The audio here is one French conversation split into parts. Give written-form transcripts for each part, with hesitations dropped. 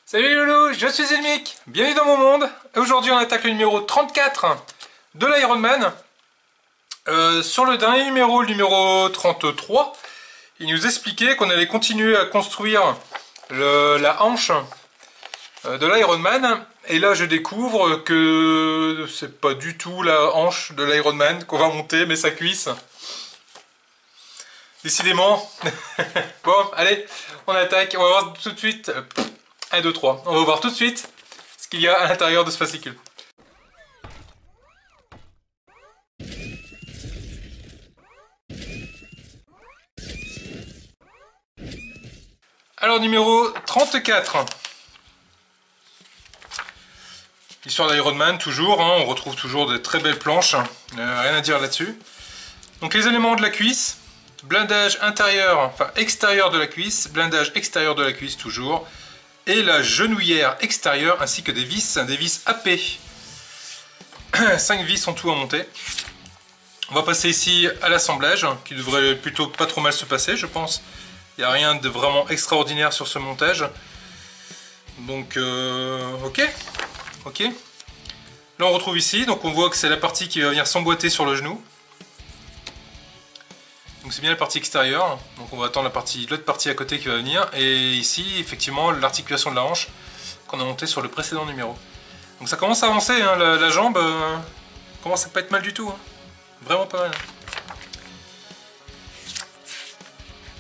Salut Loulou, je suis Elmic, bienvenue dans mon monde. Aujourd'hui on attaque le numéro 34 de l'Ironman. Sur le dernier numéro, le numéro 33, il nous expliquait qu'on allait continuer à construire la hanche de l'Ironman. Et là je découvre que c'est pas du tout la hanche de l'Ironman qu'on va monter, mais sa cuisse. Décidément. Bon, allez, on attaque, on va voir tout de suite. 1, 2, 3. On va voir tout de suite ce qu'il y a à l'intérieur de ce fascicule. Alors, numéro 34. L'histoire d'Ironman, toujours. Hein, on retrouve toujours de très belles planches. Rien à dire là-dessus. Donc, les éléments de la cuisse. Blindage intérieur, enfin extérieur de la cuisse. Blindage extérieur de la cuisse, toujours. Et la genouillère extérieure ainsi que des vis AP. 5 vis en tout à monter. On va passer ici à l'assemblage qui devrait plutôt pas trop mal se passer, je pense. Il n'y a rien de vraiment extraordinaire sur ce montage. Donc ok. Là on retrouve ici, donc on voit que c'est la partie qui va venir s'emboîter sur le genou. Donc c'est bien la partie extérieure, donc on va attendre l'autre partie à côté qui va venir. Et ici, effectivement, l'articulation de la hanche qu'on a montée sur le précédent numéro. Donc ça commence à avancer, hein, la jambe commence à pas être mal du tout. Hein. Vraiment pas mal.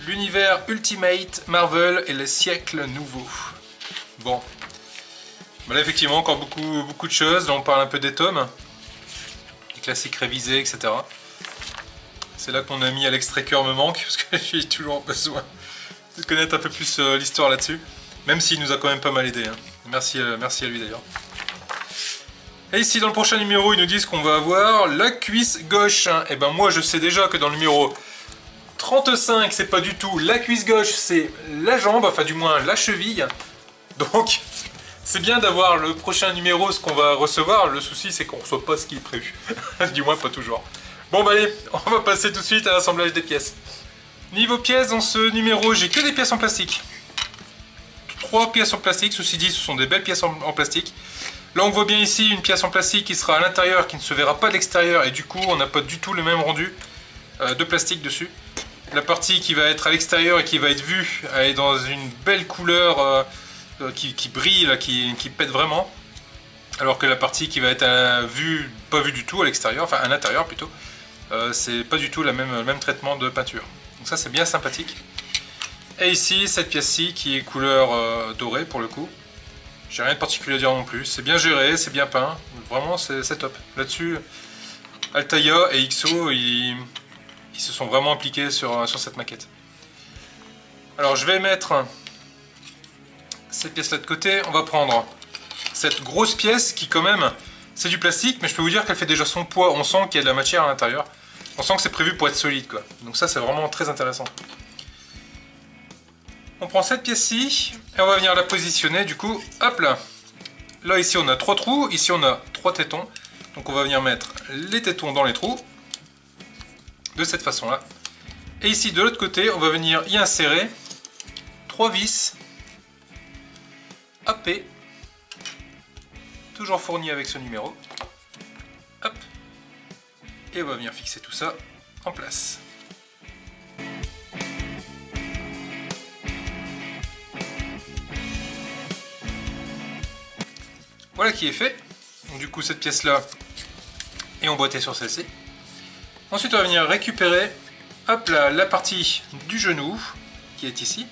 L'univers Ultimate, Marvel et les siècles nouveaux. Bon. Bah là, effectivement, encore beaucoup de choses. Là, on parle un peu des tomes. Les classiques révisés, etc. C'est là qu'on a mis à l'extrait cœur me manque, parce que j'ai toujours besoin de connaître un peu plus l'histoire là-dessus. Même s'il nous a quand même pas mal aidé. Hein. Merci à lui d'ailleurs. Et ici dans le prochain numéro, ils nous disent qu'on va avoir la cuisse gauche. Et ben moi je sais déjà que dans le numéro 35, c'est pas du tout la cuisse gauche, c'est la jambe, enfin du moins la cheville. Donc c'est bien d'avoir le prochain numéro, ce qu'on va recevoir. Le souci c'est qu'on reçoit pas ce qui est prévu. Du moins pas toujours. Bon bah allez, on va passer tout de suite à l'assemblage des pièces. Niveau pièces, dans ce numéro, j'ai que des pièces en plastique. 3 pièces en plastique, ceci dit, ce sont des belles pièces en plastique. Là on voit bien ici une pièce en plastique qui sera à l'intérieur, qui ne se verra pas de l'extérieur, et du coup on n'a pas du tout le même rendu de plastique dessus. La partie qui va être à l'extérieur et qui va être vue, elle est dans une belle couleur qui brille, là, qui pète vraiment. Alors que la partie qui va être vue, pas vue du tout à l'extérieur, enfin à l'intérieur plutôt, c'est pas du tout le même traitement de peinture. Donc ça c'est bien sympathique. Et ici cette pièce-ci qui est couleur dorée pour le coup. J'ai rien de particulier à dire non plus. C'est bien géré, c'est bien peint. Vraiment c'est top. Là-dessus, Altaïa et XO ils se sont vraiment impliqués sur cette maquette. Alors je vais mettre cette pièce-là de côté. On va prendre cette grosse pièce qui quand même, c'est du plastique, mais je peux vous dire qu'elle fait déjà son poids. On sent qu'il y a de la matière à l'intérieur. On sent que c'est prévu pour être solide, quoi. Donc ça, c'est vraiment très intéressant. On prend cette pièce-ci et on va venir la positionner. Du coup, hop là. Là, ici, on a 3 trous. Ici, on a 3 tétons. Donc on va venir mettre les tétons dans les trous. De cette façon-là. Et ici, de l'autre côté, on va venir y insérer 3 vis AP. Toujours fourni avec ce numéro. Hop. Et on va venir fixer tout ça en place. Voilà qui est fait. Donc, du coup cette pièce là est emboîtée sur celle-ci. Ensuite on va venir récupérer hop là, la partie du genou qui est ici.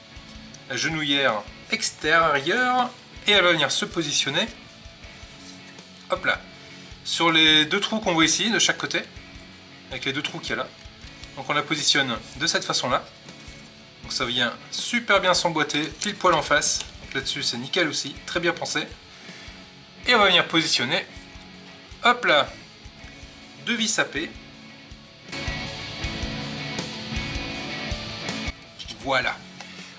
La genouillère extérieure. Et elle va venir se positionner hop là, sur les 2 trous qu'on voit ici, de chaque côté, avec les 2 trous qu'il y a là. Donc on la positionne de cette façon-là. Donc ça vient super bien s'emboîter, pile poil en face. Donc là-dessus c'est nickel aussi, très bien pensé. Et on va venir positionner, hop là, 2 vis AP. Voilà.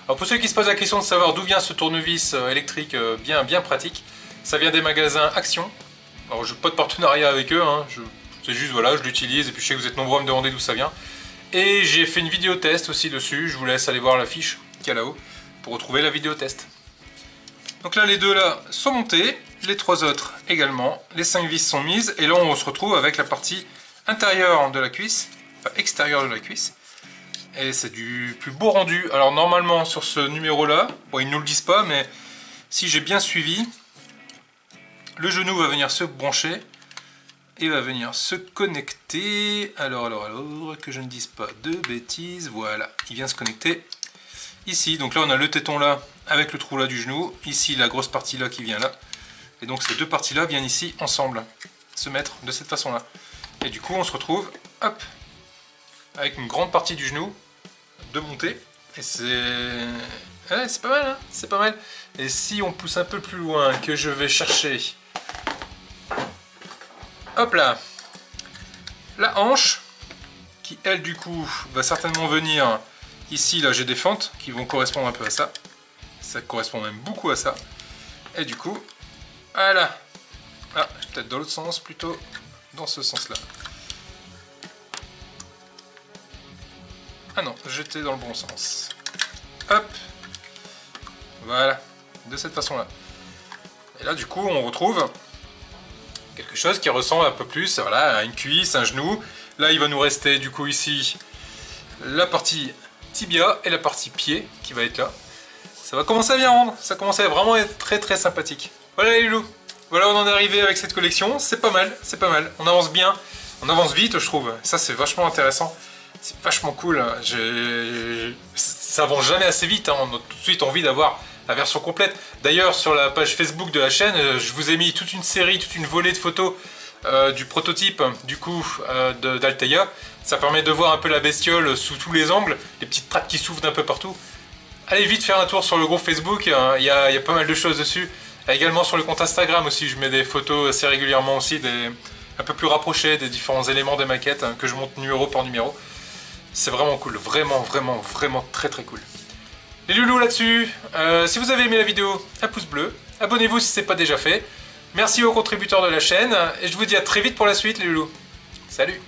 Alors pour ceux qui se posent la question de savoir d'où vient ce tournevis électrique bien pratique, ça vient des magasins Action. Alors je n'ai pas de partenariat avec eux, hein. C'est juste voilà, je l'utilise et puis je sais que vous êtes nombreux à me demander d'où ça vient. Et j'ai fait une vidéo test aussi dessus, je vous laisse aller voir la fiche qu'il y a là-haut pour retrouver la vidéo test. Donc là les deux là sont montés, les 3 autres également, les 5 vis sont mises et là on se retrouve avec la partie intérieure de la cuisse, enfin extérieure de la cuisse. Et c'est du plus beau rendu. Alors normalement sur ce numéro là, bon ils nous le disent pas mais si j'ai bien suivi, le genou va venir se brancher et va venir se connecter. Alors, que je ne dise pas de bêtises, voilà, il vient se connecter ici. Donc là on a le téton là avec le trou là du genou, ici la grosse partie là qui vient là. Et donc ces deux parties là viennent ici ensemble, se mettre de cette façon là. Et du coup on se retrouve, hop, avec une grande partie du genou de montée. Et c'est... ouais, c'est pas mal, hein, c'est pas mal. Et si on pousse un peu plus loin, que je vais chercher... hop là, la hanche, qui elle du coup va certainement venir ici, là j'ai des fentes qui vont correspondre un peu à ça. Ça correspond même beaucoup à ça. Et du coup, voilà. Ah, peut-être dans l'autre sens, plutôt dans ce sens-là. Ah non, j'étais dans le bon sens. Hop. Voilà, de cette façon-là. Et là, du coup, on retrouve quelque chose qui ressemble un peu plus, voilà, à une cuisse, un genou. Là, il va nous rester, du coup, ici, la partie tibia et la partie pied qui va être là. Ça va commencer à bien rendre, ça commence à vraiment être très très sympathique. Voilà les loulous, voilà on en est arrivé avec cette collection, c'est pas mal, on avance bien, on avance vite je trouve, ça c'est vachement intéressant, c'est vachement cool, ça avance jamais assez vite, hein. On a tout de suite envie d'avoir la version complète. D'ailleurs sur la page Facebook de la chaîne, je vous ai mis toute une série, toute une volée de photos du prototype du coup d'Alteia. Ça permet de voir un peu la bestiole sous tous les angles, les petites trappes qui s'ouvrent d'un peu partout. Allez vite faire un tour sur le groupe Facebook, il y a pas mal de choses dessus. Également sur le compte Instagram aussi, je mets des photos assez régulièrement aussi, un peu plus rapprochées des différents éléments des maquettes hein, que je monte numéro par numéro. C'est vraiment cool, vraiment très très cool. Les loulous là-dessus, si vous avez aimé la vidéo, un pouce bleu, abonnez-vous si ce n'est pas déjà fait. Merci aux contributeurs de la chaîne, et je vous dis à très vite pour la suite les loulous. Salut!